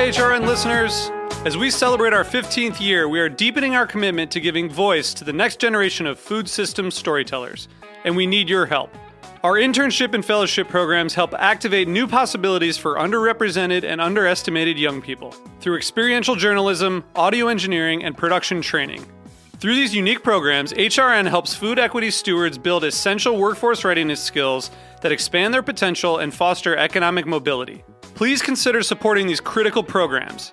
HRN listeners. As we celebrate our 15th year, we are deepening our commitment to giving voice to the next generation of food systems storytellers, and we need your help. Our internship and fellowship programs help activate new possibilities for underrepresented and underestimated young people through experiential journalism, audio engineering, and production training. Through these unique programs, HRN helps food equity stewards build essential workforce readiness skills that expand their potential and foster economic mobility. Please consider supporting these critical programs.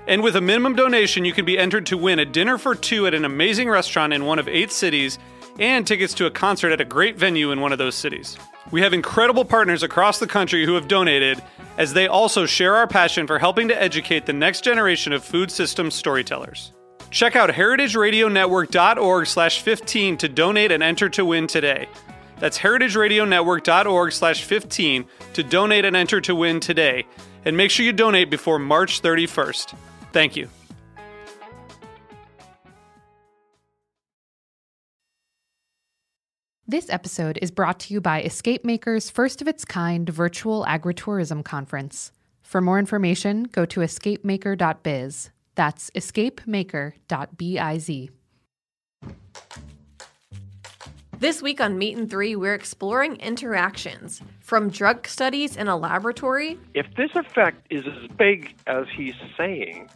And with a minimum donation, you can be entered to win a dinner for two at an amazing restaurant in one of 8 cities and tickets to a concert at a great venue in one of those cities. We have incredible partners across the country who have donated, as they also share our passion for helping to educate the next generation of food systems storytellers. Check out heritageradionetwork.org/15 to donate and enter to win today. That's heritageradionetwork.org/15 to donate and enter to win today. And make sure you donate before March 31st. Thank you. This episode is brought to you by Escape Maker's first-of-its-kind virtual agritourism conference. For more information, go to escapemaker.biz. That's escapemaker.biz. This week on Meat and Three, we're exploring interactions, from drug studies in a laboratory. If this effect is as big as he's saying,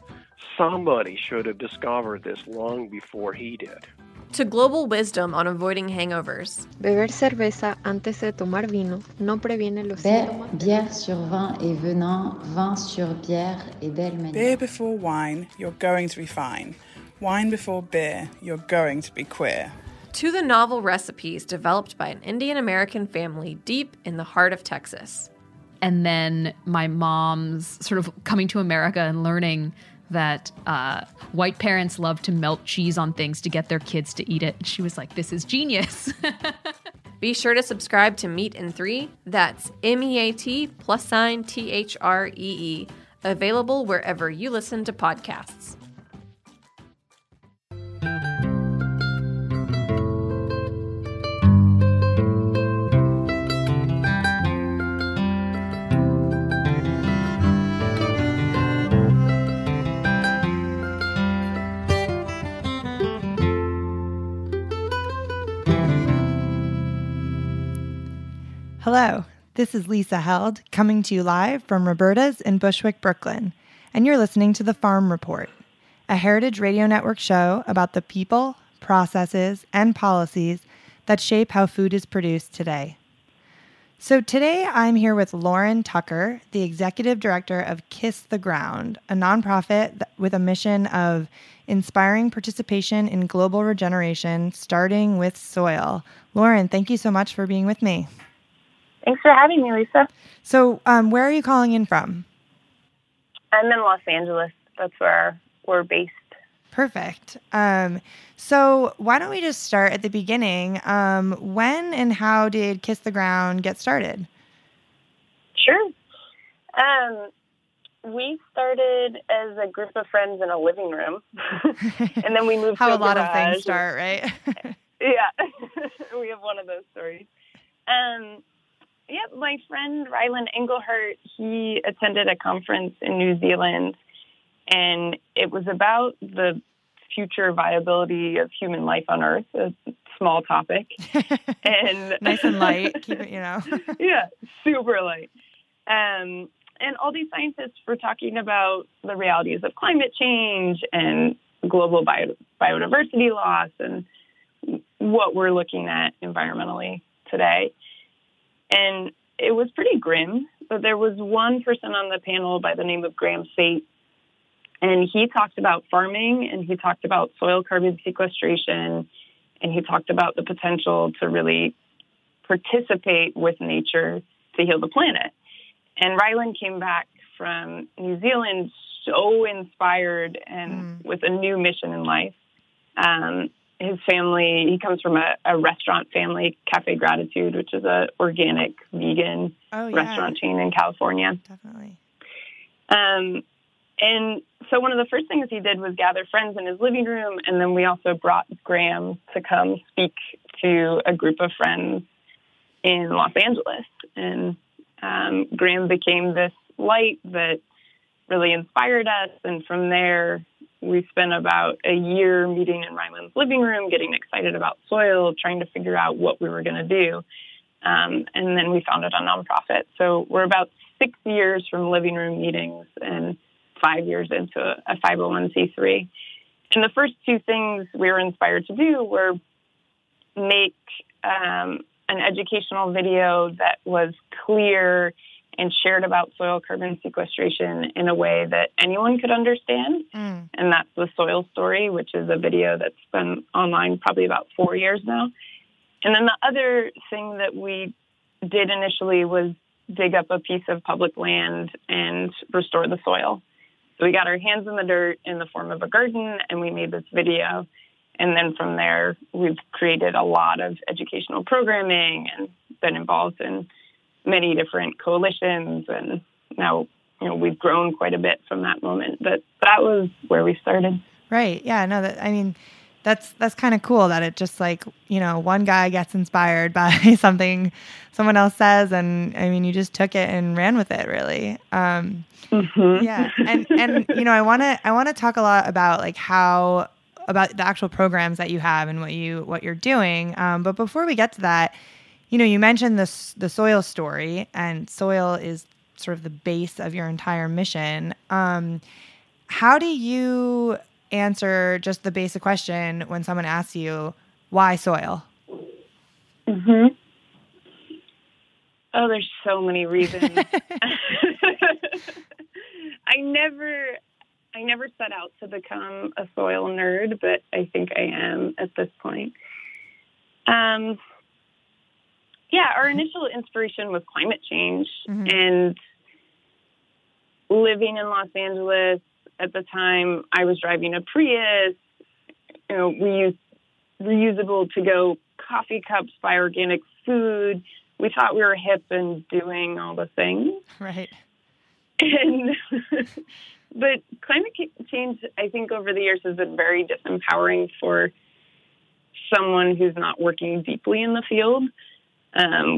somebody should have discovered this long before he did. To global wisdom on avoiding hangovers. Beber cerveza antes de tomar vino no previene los síntomas. Bière sur vin et venin, vin sur bière et belle manière. Beer before wine, you're going to be fine. Wine before beer, you're going to be queer. To the novel recipes developed by an Indian-American family deep in the heart of Texas. And then my mom's sort of coming to America and learning that white parents love to melt cheese on things to get their kids to eat it. She was like, this is genius. Be sure to subscribe to Meat and Three. That's MEAT+THREE. Available wherever you listen to podcasts. Hello, this is Lisa Held, coming to you live from Roberta's in Bushwick, Brooklyn, and you're listening to The Farm Report, a Heritage Radio Network show about the people, processes, and policies that shape how food is produced today. So today I'm here with Lauren Tucker, the Executive Director of Kiss the Ground, a nonprofit with a mission of inspiring participation in global regeneration, starting with soil. Lauren, thank you so much for being with me. Thanks for having me, Lisa. So where are you calling in from? I'm in Los Angeles. That's where we're based. Perfect. So why don't we just start at the beginning? When and how did Kiss the Ground get started? Sure. We started as a group of friends in a living room, and then we moved to a lot garage. Of things start, right? Yeah, we have one of those stories. My friend Ryland Engelhart, he attended a conference in New Zealand, and it was about the future viability of human life on Earth, a small topic. And nice and light, keep it, Yeah, super light. And all these scientists were talking about the realities of climate change and global biodiversity loss and what we're looking at environmentally today. And it was pretty grim, but there was one person on the panel by the name of Graham Sate, and he talked about farming, and he talked about soil carbon sequestration, and he talked about the potential to really participate with nature to heal the planet. And Ryland came back from New Zealand so inspired and with a new mission in life. His family, he comes from a restaurant family, Cafe Gratitude, which is a organic, vegan restaurant chain in California. Definitely. And so one of the first things he did was gather friends in his living room, and then we also brought Graham to come speak to a group of friends in Los Angeles. And Graham became this light that really inspired us. And from there, we spent about a year meeting in Ryland's living room, getting excited about soil, trying to figure out what we were going to do. And then we founded a nonprofit. So we're about 6 years from living room meetings and 5 years into a 501c3. And the first two things we were inspired to do were make an educational video that was clear and shared about soil carbon sequestration in a way that anyone could understand. And that's the Soil Story, which is a video that's been online probably about 4 years now. And then the other thing that we did initially was dig up a piece of public land and restore the soil. So we got our hands in the dirt in the form of a garden, and we made this video. And then from there, we've created a lot of educational programming and been involved in many different coalitions. And now, we've grown quite a bit from that moment. But that was where we started. Right. Yeah. No, that's kind of cool that it just like, one guy gets inspired by something someone else says. And you just took it and ran with it, really. Yeah. And I want to talk a lot about like about the actual programs that you have and what you're doing. But before we get to that, you mentioned the Soil Story, and soil is sort of the base of your entire mission. How do you answer just the basic question when someone asks you, why soil? Oh, there's so many reasons. I never set out to become a soil nerd, but I think I am at this point. Our initial inspiration was climate change, and living in Los Angeles at the time. I was driving a Prius. We used reusable to-go coffee cups, buy organic food. We thought we were hip and doing all the things. Right. But climate change, I think, over the years has been very disempowering for someone who's not working deeply in the field.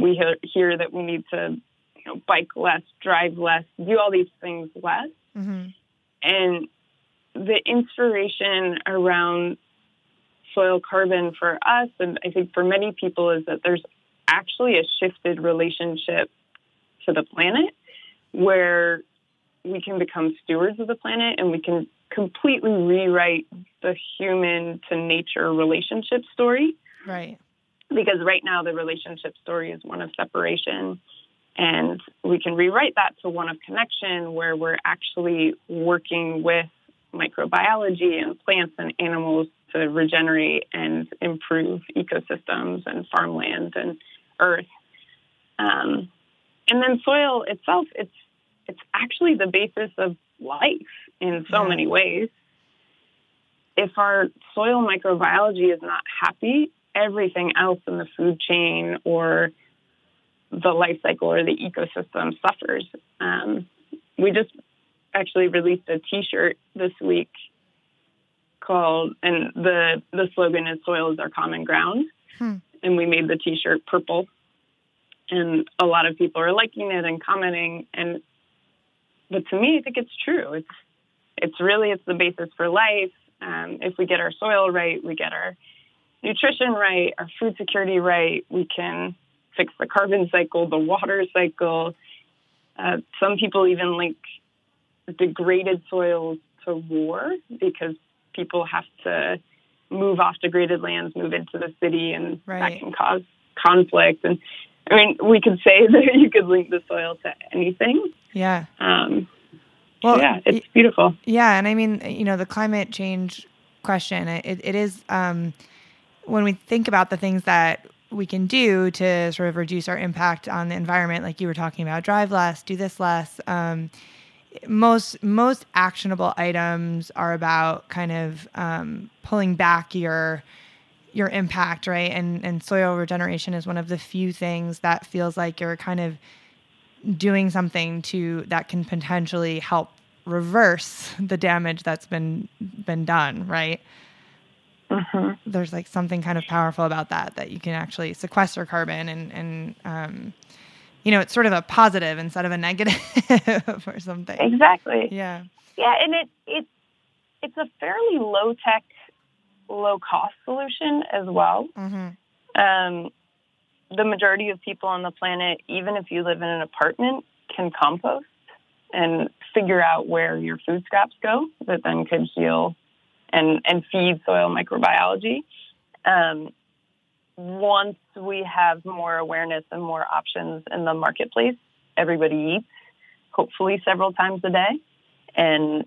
We hear that we need to, bike less, drive less, do all these things less. And the inspiration around soil carbon for us, and I think for many people, is that there's actually a shifted relationship to the planet where we can become stewards of the planet, and we can completely rewrite the human to nature relationship story. Right. Because right now the relationship story is one of separation, and we can rewrite that to one of connection, where we're actually working with microbiology and plants and animals to regenerate and improve ecosystems and farmland and earth. And then soil itself, it's actually the basis of life in so many ways. If our soil microbiology is not happy, everything else in the food chain or the life cycle or the ecosystem suffers. We just actually released a T-shirt this week called, and the slogan is "Soil is our common ground," and we made the T-shirt purple. And a lot of people are liking it and commenting. But to me, I think it's true. It's the basis for life. If we get our soil right, we get our nutrition right, our food security right, we can fix the carbon cycle, the water cycle. Some people even link degraded soils to war, because people have to move off degraded lands, move into the city, and that can cause conflict. And we could say that you could link the soil to anything. Yeah. It's beautiful. Yeah. And the climate change question, it is, when we think about the things that we can do to sort of reduce our impact on the environment, like you were talking about, drive less, do this less, most actionable items are about kind of pulling back your impact, right? And soil regeneration is one of the few things that feels like you're kind of doing something that can potentially help reverse the damage that's been done, right? There's like something kind of powerful about that you can actually sequester carbon and it's sort of a positive instead of a negative or something. Exactly. Yeah. Yeah, and it's a fairly low-tech, low-cost solution as well. Mm-hmm. The majority of people on the planet, even if you live in an apartment, can compost and figure out where your food scraps go that then could heal and feed soil microbiology. Once we have more awareness and more options in the marketplace, everybody eats, hopefully several times a day. And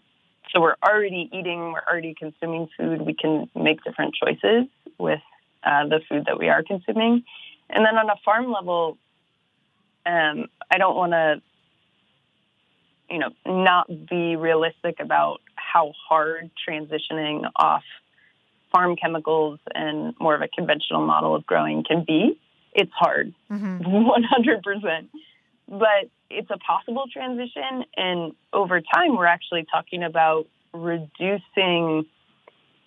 so we're already eating, we're already consuming food. We can make different choices with the food that we are consuming. And then on a farm level, I don't want to, not be realistic about how hard transitioning off farm chemicals and more of a conventional model of growing can be. It's hard, 100%. But it's a possible transition. And over time, we're actually talking about reducing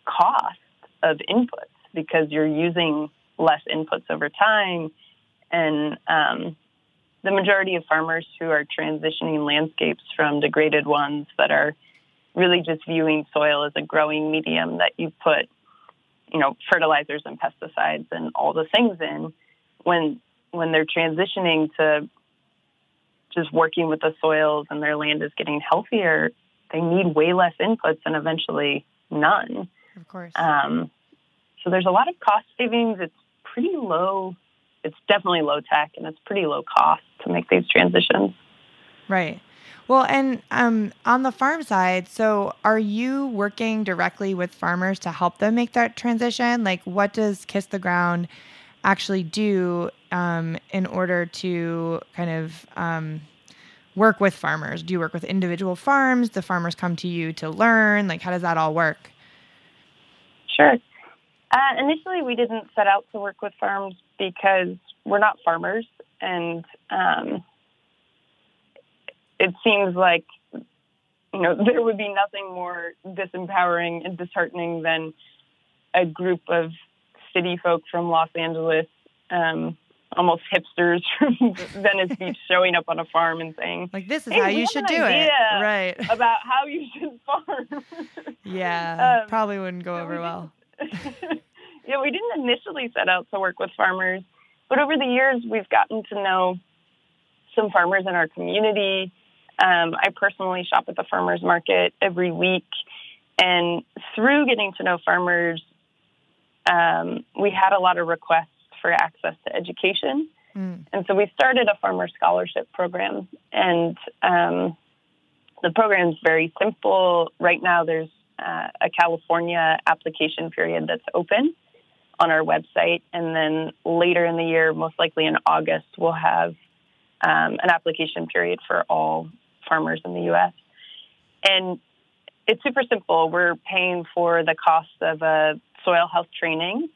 cost of inputs because you're using less inputs over time. And the majority of farmers who are transitioning landscapes from degraded ones that are really just viewing soil as a growing medium that you put, fertilizers and pesticides and all the things in, when they're transitioning to just working with the soils and their land is getting healthier, they need way less inputs and eventually none. Of course. So there's a lot of cost savings. It's pretty low. It's definitely low tech, and it's pretty low cost to make these transitions. Right. Well, and on the farm side, so are you working directly with farmers to help them make that transition? Like, what does Kiss the Ground actually do in order to kind of work with farmers? Do you work with individual farms? Do farmers come to you to learn? Like, how does that all work? Sure. Initially, we didn't set out to work with farms because we're not farmers, and it seems like there would be nothing more disempowering and disheartening than a group of city folk from Los Angeles, almost hipsters from Venice Beach, showing up on a farm and saying, like, this is hey, how you should do it. Right. About how you should farm. Yeah, probably wouldn't go over well. Yeah, we didn't initially set out to work with farmers, but over the years, we've gotten to know some farmers in our community. I personally shop at the farmers market every week, and through getting to know farmers, we had a lot of requests for access to education. And so we started a farmer scholarship program, and the program is very simple. Right now, there's a California application period that's open on our website. And then later in the year, most likely in August, we'll have an application period for all farmers in the U.S. And it's super simple. We're paying for the cost of a soil health training.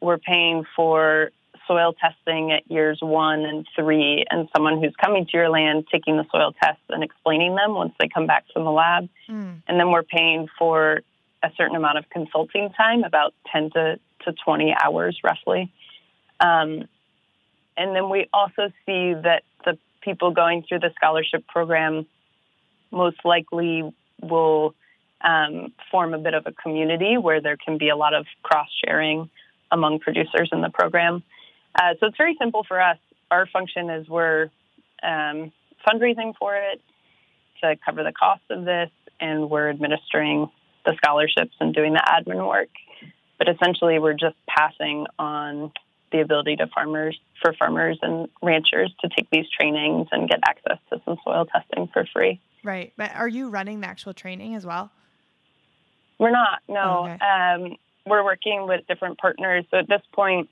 We're paying for soil testing at years 1 and 3, and someone who's coming to your land, taking the soil tests and explaining them once they come back from the lab. And then we're paying for a certain amount of consulting time, about 10 to 20 hours roughly. And then we also see that the people going through the scholarship program most likely will form a bit of a community where there can be a lot of cross-sharing among producers in the program. So it's very simple for us. Our function is we're fundraising for it to cover the cost of this, and we're administering the scholarships and doing the admin work. But essentially, we're just passing on the ability to farmers and ranchers to take these trainings and get access to some soil testing for free. Right. But are you running the actual training as well? We're not, no. Oh, okay. We're working with different partners. So at this point,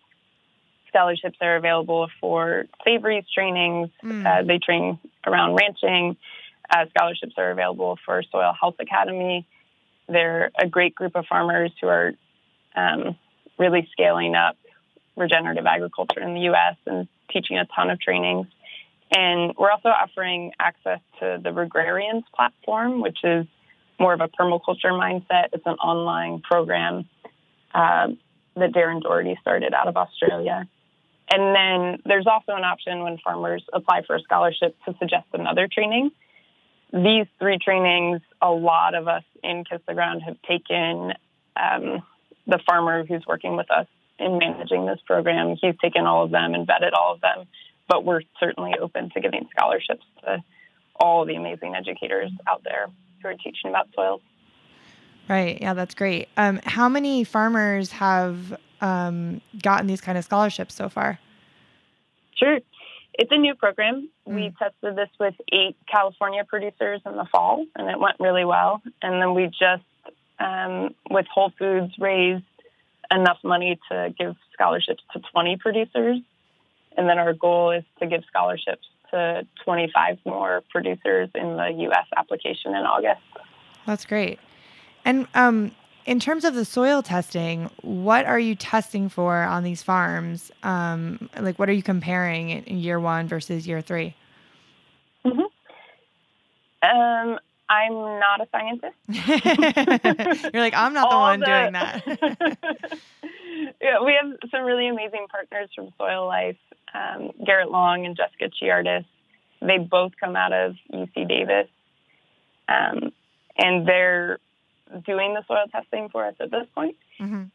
scholarships are available for Savory's trainings. They train around ranching. Scholarships are available for Soil Health Academy. They're a great group of farmers who are really scaling up regenerative agriculture in the U.S. and teaching a ton of trainings. And we're also offering access to the Regeneration platform, which is more of a permaculture mindset. It's an online program that Darren Doherty started out of Australia. And then there's also an option when farmers apply for a scholarship to suggest another training. These 3 trainings, a lot of us in Kiss the Ground have taken. The farmer who's working with us in managing this program, he's taken all of them and vetted all of them. But we're certainly open to giving scholarships to all the amazing educators out there who are teaching about soils. Right. Yeah, that's great. How many farmers have gotten these kind of scholarships so far? Sure. It's a new program. We tested this with 8 California producers in the fall, and it went really well. And then we just, with Whole Foods, raised enough money to give scholarships to 20 producers. And then our goal is to give scholarships to 25 more producers in the U.S. application in August. That's great. And in terms of the soil testing, what are you testing for on these farms? Like, what are you comparing in year 1 versus year 3? I'm not a scientist. You're like, I'm not the one doing that. Yeah, we have some really amazing partners from Soil Life, Garrett Long and Jessica Chiartis. They both come out of UC Davis, and they're doing the soil testing for us at this point.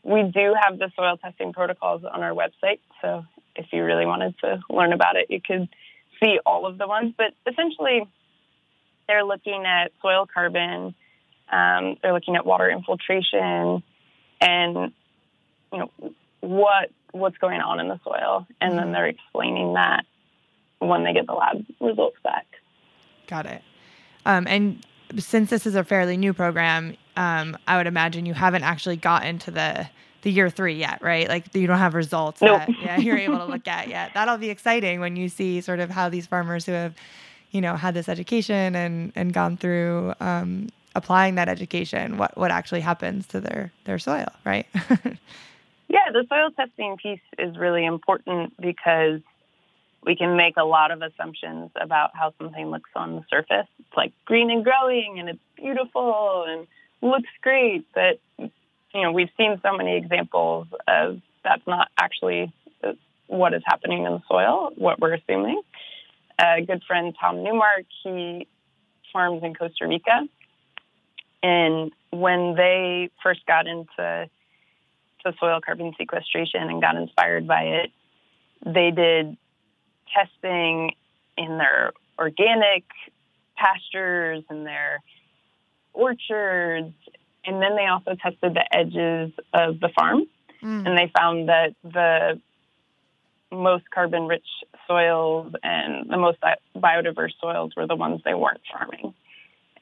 We do have the soil testing protocols on our website, so if you really wanted to learn about it, you could see all of the ones. But essentially, they're looking at soil carbon, they're looking at water infiltration, and what's going on in the soil, and then they're explaining that when they get the lab results back. Got it. And since this is a fairly new program, I would imagine you haven't actually gotten to the year 3 yet, right? Like, you don't have results that you're able to look at yet. That'll be exciting when you see sort of how these farmers who have, had this education and gone through applying that education, what actually happens to their soil, right? Yeah, the soil testing piece is really important because we can make a lot of assumptions about how something looks on the surface. It's like green and growing and it's beautiful and looks great, but we've seen so many examples of that's not actually what is happening in the soil, what we're assuming. A good friend, Tom Newmark, he farms in Costa Rica, and when they first got into soil carbon sequestration and got inspired by it, they did testing in their organic pastures and their orchards, and then they also tested the edges of the farm, and they found that the most carbon-rich soils and the most biodiverse soils were the ones they weren't farming.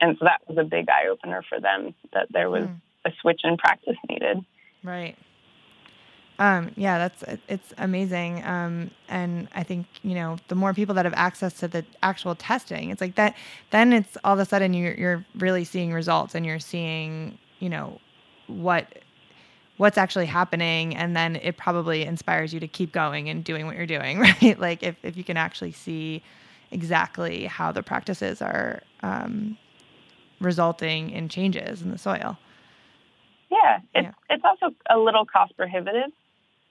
And so that was a big eye-opener for them, that there was a switch in practice needed. Right. It's amazing. And I think, the more people that have access to the actual testing, it's like that, then it's all of a sudden you're really seeing results and you're seeing, what's actually happening. And then it probably inspires you to keep going and doing what you're doing, right? Like if you can actually see exactly how the practices are, resulting in changes in the soil. Yeah, it's also a little cost prohibitive.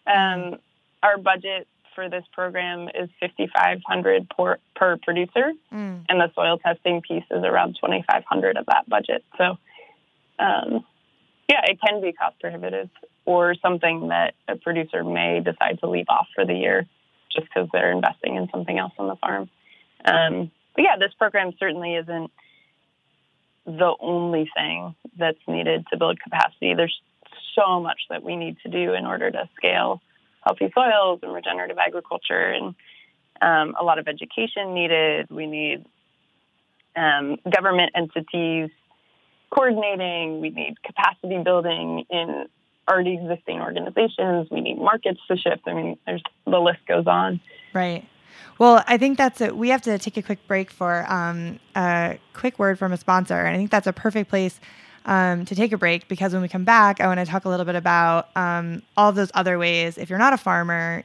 Our budget for this program is $5,500 per producer, and the soil testing piece is around $2,500 of that budget. So, it can be cost prohibitive, or something that a producer may decide to leave off for the year just because they're investing in something else on the farm. This program certainly isn't the only thing that's needed to build capacity. There's so much that we need to do in order to scale healthy soils and regenerative agriculture, and a lot of education needed. We need government entities coordinating. We need capacity building in already existing organizations. We need markets to shift. I mean, the list goes on. Right. Well, I think that's it. We have to take a quick break for a quick word from a sponsor. And I think that's a perfect place to take a break, because when we come back, I want to talk a little bit about all those other ways, if you're not a farmer,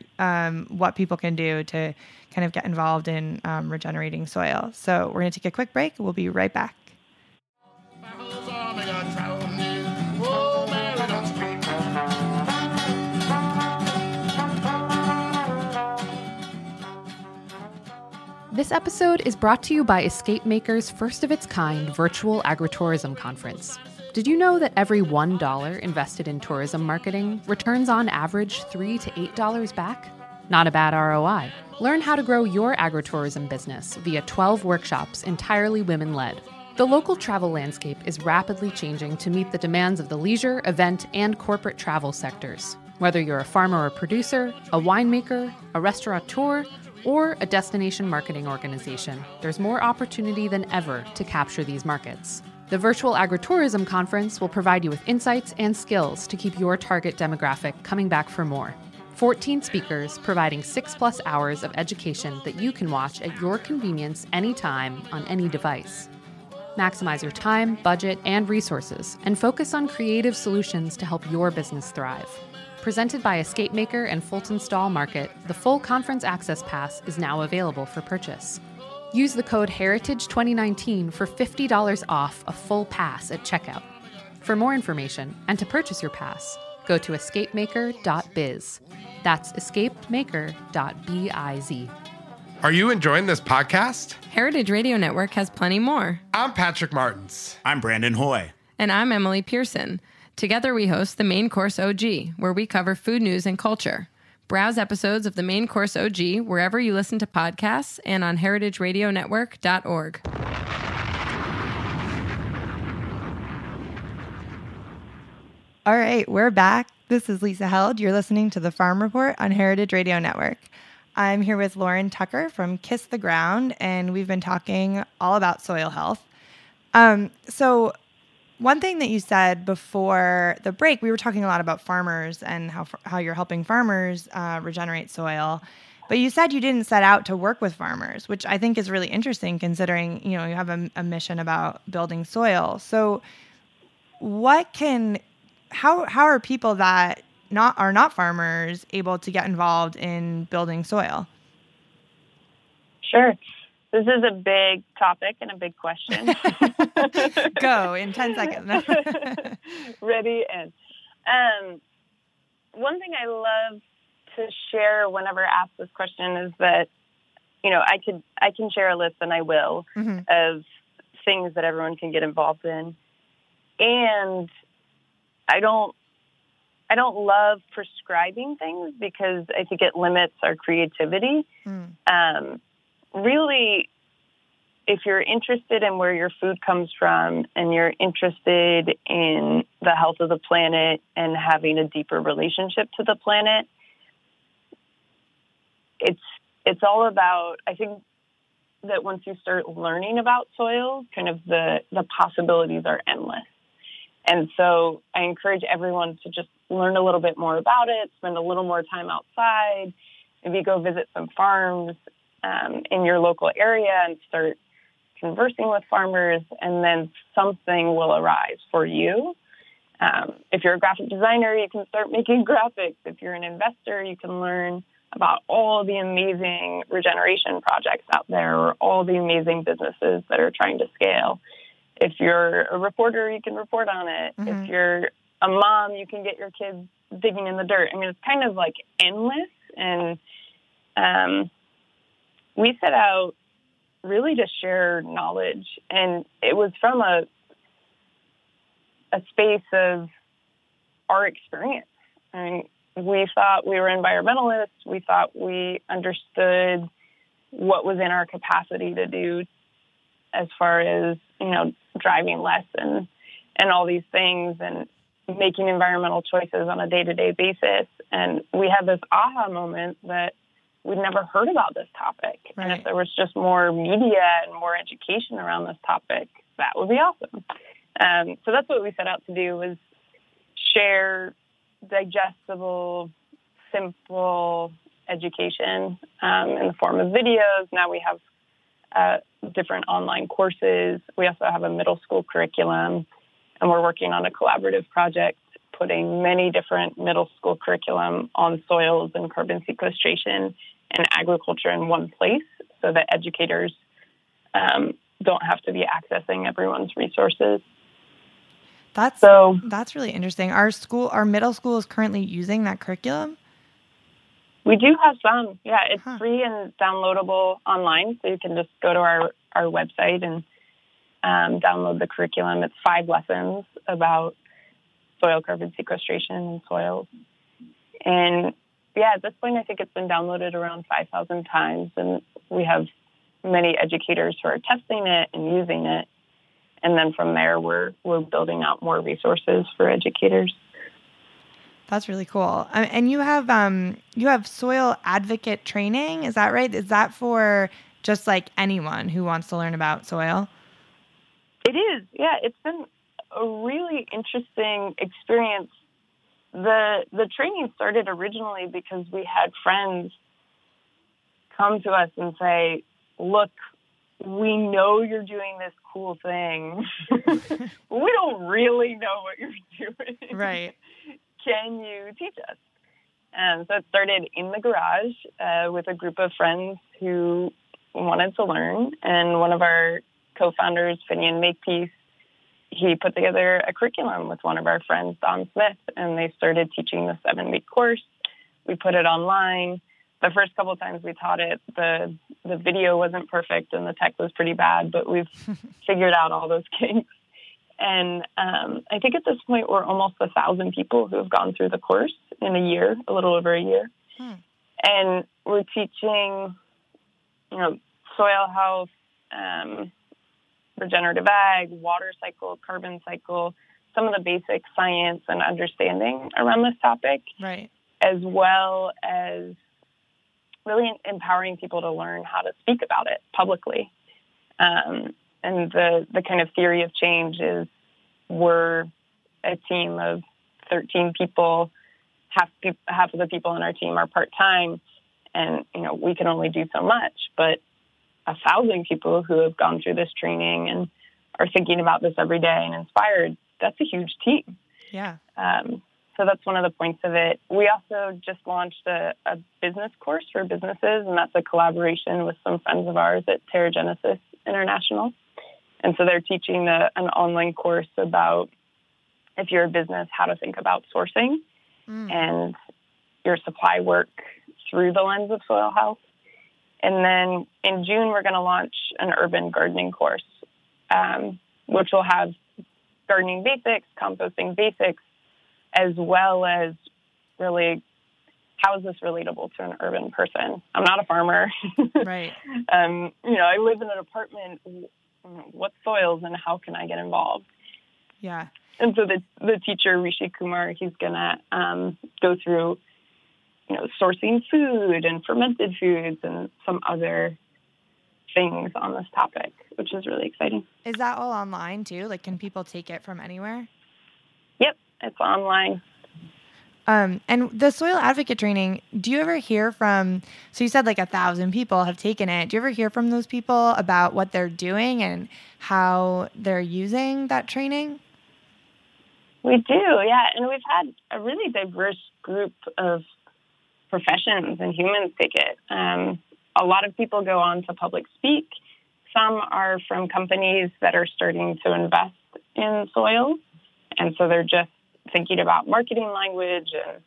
what people can do to kind of get involved in regenerating soil. So we're going to take a quick break. We'll be right back. This episode is brought to you by Escape Maker's first of its kind virtual agritourism conference. Did you know that every $1 invested in tourism marketing returns on average $3 to $8 back? Not a bad ROI. Learn how to grow your agritourism business via 12 workshops entirely women-led. The local travel landscape is rapidly changing to meet the demands of the leisure, event, and corporate travel sectors. Whether you're a farmer or producer, a winemaker, a restaurateur, or a destination marketing organization, there's more opportunity than ever to capture these markets. The Virtual Agritourism Conference will provide you with insights and skills to keep your target demographic coming back for more. 14 speakers providing 6+ hours of education that you can watch at your convenience anytime on any device. Maximize your time, budget, and resources, and focus on creative solutions to help your business thrive. Presented by Escape Maker and Fulton Stall Market, the full conference access pass is now available for purchase. Use the code HERITAGE2019 for $50 off a full pass at checkout. For more information and to purchase your pass, go to escapemaker.biz. That's escapemaker.biz. Are you enjoying this podcast? Heritage Radio Network has plenty more. I'm Patrick Martins. I'm Brandon Hoy. And I'm Emily Pearson. Together we host the Main Course OG, where we cover food news and culture. Browse episodes of the Main Course OG wherever you listen to podcasts and on heritageradionetwork.org. All right, we're back. This is Lisa Held. You're listening to the Farm Report on Heritage Radio Network. I'm here with Lauren Tucker from Kiss the Ground, and we've been talking all about soil health. So one thing that you said before the break, we were talking a lot about farmers and how you're helping farmers regenerate soil. But you said you didn't set out to work with farmers, which I think is really interesting considering, you have a mission about building soil. So how are people that are not farmers able to get involved in building soil? Sure. This is a big topic and a big question. Go in 10 seconds. Ready and one thing I love to share whenever asked this question is that, I can share a list, and I will, of things that everyone can get involved in. And I don't love prescribing things because I think it limits our creativity. Really, if you're interested in where your food comes from and you're interested in the health of the planet and having a deeper relationship to the planet, it's all about, I think that once you start learning about soil, kind of the possibilities are endless. And so I encourage everyone to just learn a little bit more about it, spend a little more time outside, maybe go visit some farms in your local area and start conversing with farmers, and then something will arise for you. If you're a graphic designer, you can start making graphics. If you're an investor, you can learn about all the amazing regeneration projects out there, or all the amazing businesses that are trying to scale. If you're a reporter, you can report on it. If you're a mom, you can get your kids digging in the dirt. I mean, it's kind of like endless. And we set out really to share knowledge. And it was from a space of our experience. I mean, we thought we were environmentalists. We thought we understood what was in our capacity to do as far as, driving less and all these things and making environmental choices on a day-to-day basis. And we had this aha moment that we'd never heard about this topic. Right. And if there was just more media and more education around this topic, that would be awesome. So that's what we set out to do, was share digestible, simple education in the form of videos. Now we have different online courses. We also have a middle school curriculum, and we're working on a collaborative project putting many different middle school curriculum on soils and carbon sequestration and agriculture in one place so that educators don't have to be accessing everyone's resources. That's really interesting. Our middle school is currently using that curriculum? We do have some. Yeah, it's free and downloadable online, so you can just go to our website and download the curriculum. It's 5 lessons about soil carbon sequestration in soils. And yeah, at this point, I think it's been downloaded around 5,000 times, and we have many educators who are testing it and using it. And then from there, we're building out more resources for educators. That's really cool. And you have soil advocate training. Is that right? Is that for just like anyone who wants to learn about soil? It is. Yeah, it's been a really interesting experience. The training started originally because we had friends come to us and say, look, we know you're doing this cool thing. We don't really know what you're doing. Right. Can you teach us? And so it started in the garage with a group of friends who wanted to learn. And one of our co-founders, Finian Makepeace, he put together a curriculum with one of our friends, Don Smith, and they started teaching the 7-week course. We put it online. The first couple of times we taught it, the video wasn't perfect and the tech was pretty bad, but we've figured out all those kinks. And I think at this point, we're almost 1,000 people who have gone through the course in a year, a little over a year. And we're teaching, soil health, regenerative ag, water cycle, carbon cycle, some of the basic science and understanding around this topic, right, as well as really empowering people to learn how to speak about it publicly. And the kind of theory of change is we're a team of 13 people. Half of the people on our team are part-time, and, we can only do so much. But 1,000 people who have gone through this training and are thinking about this every day and inspired, that's a huge team. Yeah. So that's one of the points of it. We also just launched a business course for businesses, and that's a collaboration with some friends of ours at Genesis International. And so they're teaching an online course about, if you're a business, how to think about sourcing and your supply work through the lens of soil health. And then in June, we're going to launch an urban gardening course, which will have gardening basics, composting basics, as well as really how is this relatable to an urban person. I'm not a farmer. Right. I live in an apartment. What soils and how can I get involved? Yeah. And so the teacher, Rishi Kumar, he's going to go through, sourcing food and fermented foods and some other things on this topic, which is really exciting. Is that all online too? Like, can people take it from anywhere? Yep, it's online. And the soil advocate training, do you ever hear from, so you said like 1,000 people have taken it. Do you ever hear from those people about what they're doing and how they're using that training? We do, yeah. And we've had a really diverse group of professions and humans take it. A lot of people go on to public speak. Some are from companies that are starting to invest in soil. And so they're just thinking about marketing language and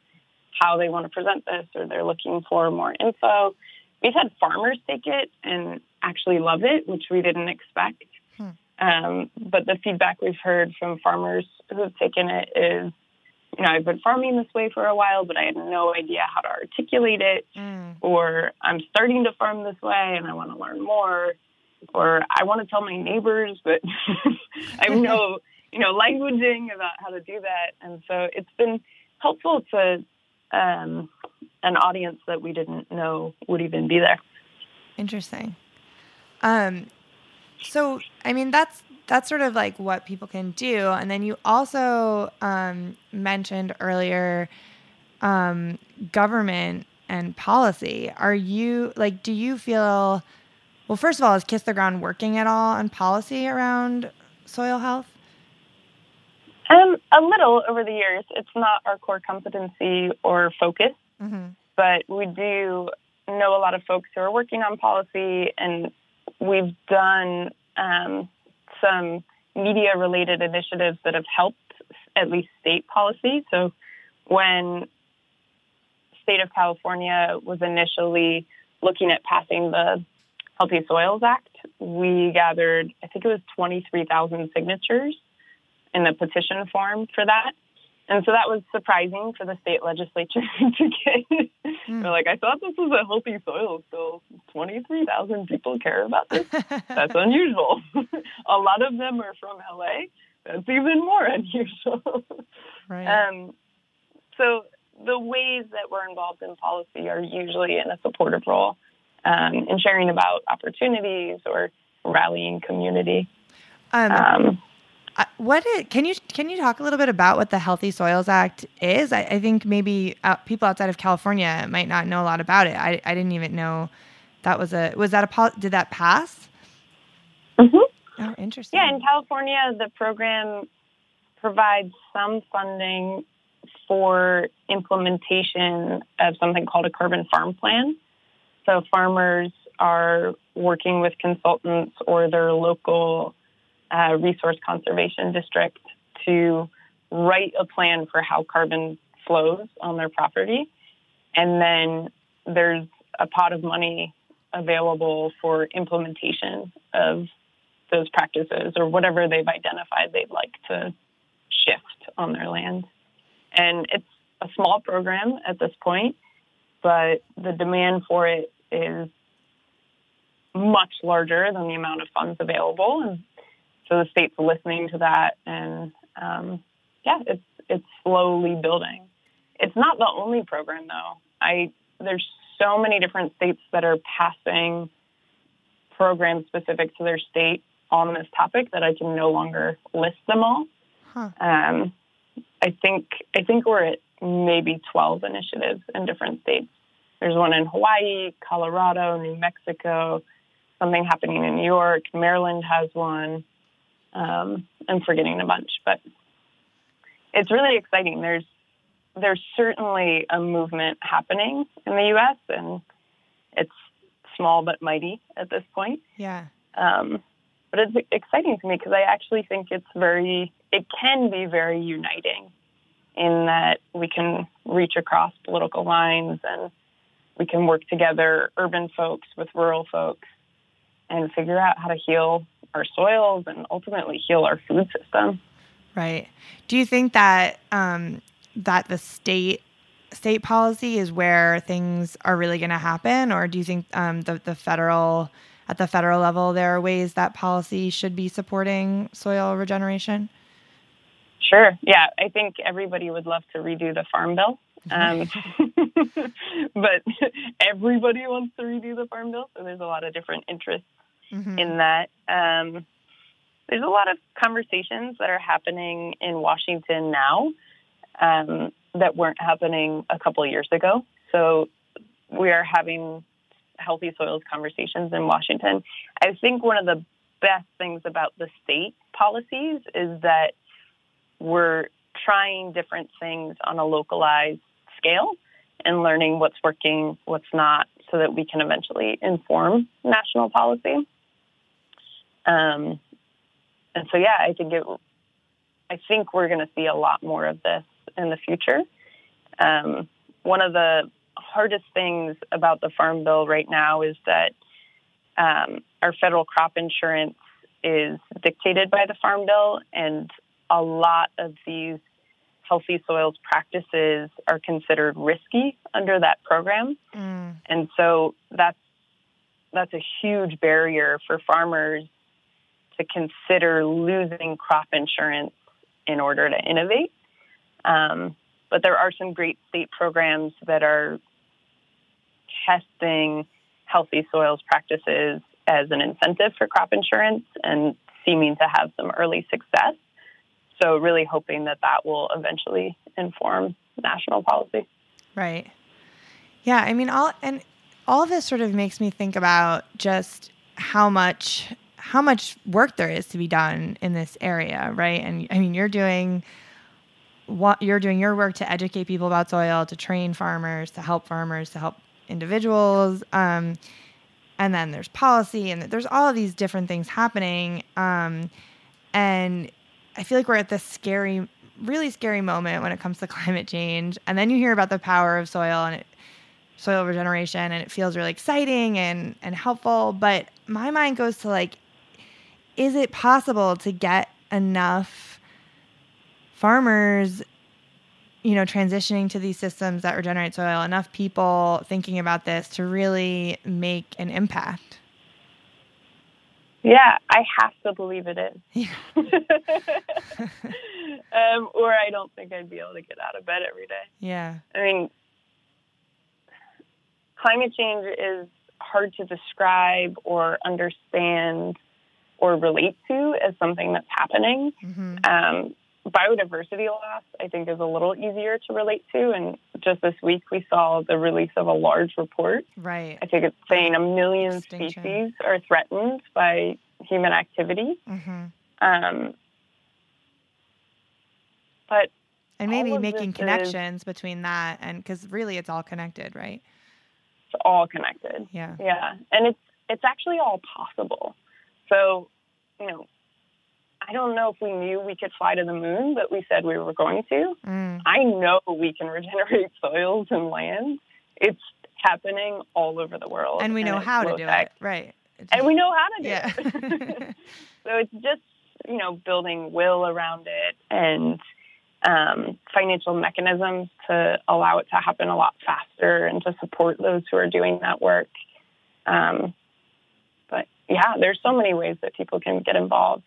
how they want to present this, or they're looking for more info. We've had farmers take it and actually love it, which we didn't expect. But the feedback we've heard from farmers who have taken it is, I've been farming this way for a while, but I had no idea how to articulate it, or I'm starting to farm this way and I want to learn more, or I want to tell my neighbors, but I have no languaging about how to do that. And so it's been helpful to an audience that we didn't know would even be there. Interesting. So, that's sort of like what people can do. And then you also mentioned earlier government and policy. Are you, do you feel, well, first of all, is Kiss the Ground working at all on policy around soil health? A little over the years. It's not our core competency or focus, but we do know a lot of folks who are working on policy, and we've done some media-related initiatives that have helped at least state policy. So when state of California was initially looking at passing the Healthy Soils Act, we gathered, I think it was 23,000 signatures in the petition form for that. And so that was surprising for the state legislature to get. They're like, I thought this was a healthy soil bill. 23,000 people care about this? That's unusual. A lot of them are from LA. That's even more unusual. Right. So the ways that we're involved in policy are usually in a supportive role, in sharing about opportunities or rallying community. Can you talk a little bit about what the Healthy Soils Act is? I think maybe people outside of California might not know a lot about it. I didn't even know did that pass? Mm-hmm. Oh, interesting. Yeah, in California, the program provides some funding for implementation of something called a carbon farm plan. So farmers are working with consultants or their local resource conservation district to write a plan for how carbon flows on their property. And then there's a pot of money available for implementation of those practices or whatever they've identified they'd like to shift on their land. And it's a small program at this point, but the demand for it is much larger than the amount of funds available. And so the state's listening to that, and it's slowly building. It's not the only program, though. There's so many different states that are passing programs specific to their state on this topic that I can no longer list them all. Huh. I think we're at maybe 12 initiatives in different states. There's one in Hawaii, Colorado, New Mexico, something happening in New York. Maryland has one. I'm forgetting a bunch, but it's really exciting. There's certainly a movement happening in the U.S., and it's small but mighty at this point. Yeah. But it's exciting to me because I actually think it can be very uniting in that we can reach across political lines and we can work together, urban folks with rural folks, and figure out how to heal our soils and ultimately heal our food system. Right. Do you think that that the state policy is where things are really going to happen, or do you think at the federal level there are ways that policy should be supporting soil regeneration? Sure. Yeah, I think everybody would love to redo the Farm Bill. But everybody wants to redo the Farm Bill, so there's a lot of different interests in that. There's a lot of conversations that are happening in Washington now that weren't happening a couple of years ago. So we are having healthy soils conversations in Washington. I think one of the best things about the state policies is that we're trying different things on a localized scale and learning what's working, what's not, so that we can eventually inform national policy. And so, yeah, I think we're going to see a lot more of this in the future. One of the hardest things about the Farm Bill right now is that our federal crop insurance is dictated by the Farm Bill, and a lot of these healthy soils practices are considered risky under that program. And so that's a huge barrier for farmers to consider losing crop insurance in order to innovate. But there are some great state programs that are testing healthy soils practices as an incentive for crop insurance and seeming to have some early success. So really hoping that will eventually inform national policy. Right. Yeah. I mean, all of this sort of makes me think about just how much work there is to be done in this area, right? And I mean, you're doing your work to educate people about soil, to train farmers, to help individuals. And then there's policy, and there's all of these different things happening. And I feel like we're at this scary really scary moment when it comes to climate change. And then you hear about the power of soil and soil regeneration, and it feels really exciting and helpful. But my mind goes to like, is it possible to get enough farmers, transitioning to these systems that regenerate soil, enough people thinking about this to really make an impact? Yeah, I have to believe it is. Yeah. Or I don't think I'd be able to get out of bed every day. Yeah. I mean, climate change is hard to describe or understand or relate to as something that's happening. Mm-hmm. Biodiversity loss, I think, is a little easier to relate to. And just this week, we saw the release of a large report. Right. I think it's saying 1 million Extinction. species are threatened by human activity. Mm-hmm. But and maybe all of making this connections between that, and because really it's all connected, right? It's all connected. Yeah. Yeah. And it's actually all possible. So, I don't know if we knew we could fly to the moon, but we said we were going to. I know we can regenerate soils and land. It's happening all over the world. And we know how to do it, right? And we know how to do it. So it's just, building will around it and financial mechanisms to allow it to happen a lot faster and to support those who are doing that work. But yeah, there's so many ways that people can get involved.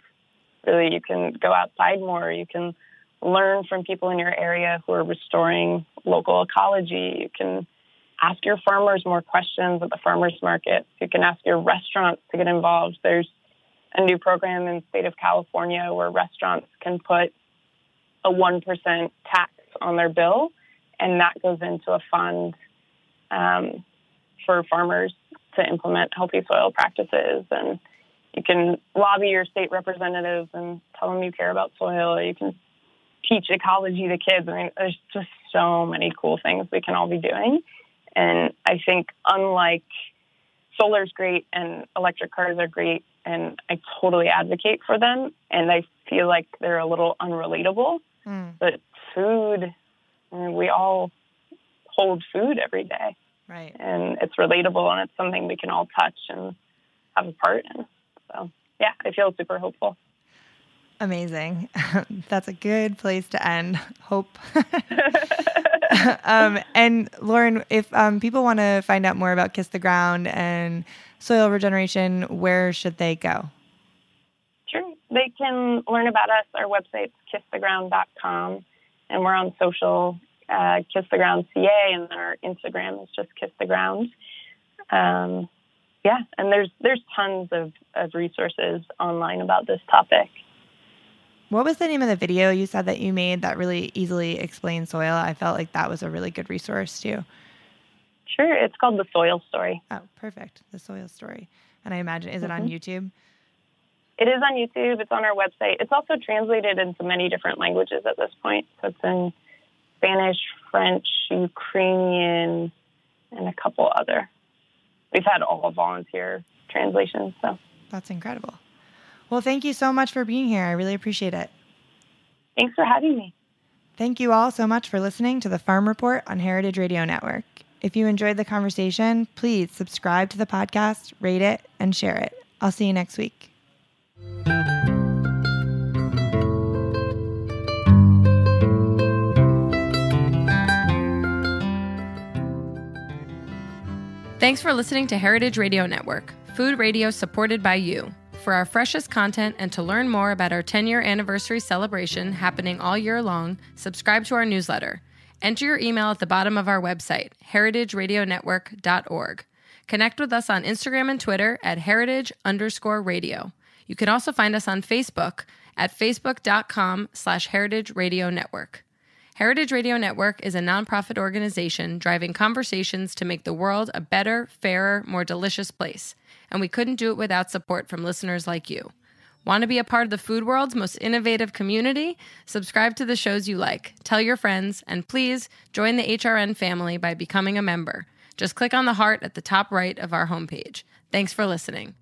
Really, you can go outside more. You can learn from people in your area who are restoring local ecology. You can ask your farmers more questions at the farmers market. You can ask your restaurants to get involved. There's a new program in the state of California where restaurants can put a 1% tax on their bill, and that goes into a fund for farmers to implement healthy soil practices. And you can lobby your state representatives and tell them you care about soil. You can teach ecology to kids. I mean, there's just so many cool things we can all be doing. And I think unlike solar's great and electric cars are great, and I totally advocate for them, and I feel like they're a little unrelatable. But food, we all hold food every day. Right. And it's relatable, and it's something we can all touch and have a part in. So, yeah, I feel super hopeful. Amazing. That's a good place to end. Hope. And Lauren, if people want to find out more about Kiss the Ground and soil regeneration, where should they go? Sure. They can learn about us. Our website's kisstheground.com, and we're on social, Kiss the Ground CA, and then our Instagram is just Kiss the Ground. Yeah, and there's tons of resources online about this topic. What was the name of the video you said that you made that really easily explains soil? I felt like that was a really good resource too. Sure, it's called The Soil Story. Oh, perfect. The Soil Story. And I imagine, is it on YouTube? It is on YouTube. It's on our website. It's also translated into many different languages at this point. So it's in Spanish, French, Ukrainian, and a couple other. We've had all volunteer translations. So that's incredible. Well, thank you so much for being here. I really appreciate it. Thanks for having me. Thank you all so much for listening to the Farm Report on Heritage Radio Network. If you enjoyed the conversation, please subscribe to the podcast, rate it, and share it. I'll see you next week. Thanks for listening to Heritage Radio Network, food radio supported by you. For our freshest content and to learn more about our 10-year anniversary celebration happening all year long, subscribe to our newsletter. Enter your email at the bottom of our website, heritageradionetwork.org. Connect with us on Instagram and Twitter at heritage_radio. You can also find us on Facebook at facebook.com/Heritage Radio Network. Heritage Radio Network is a nonprofit organization driving conversations to make the world a better, fairer, more delicious place. And we couldn't do it without support from listeners like you. Want to be a part of the food world's most innovative community? Subscribe to the shows you like, tell your friends, and please join the HRN family by becoming a member. Just click on the heart at the top right of our homepage. Thanks for listening.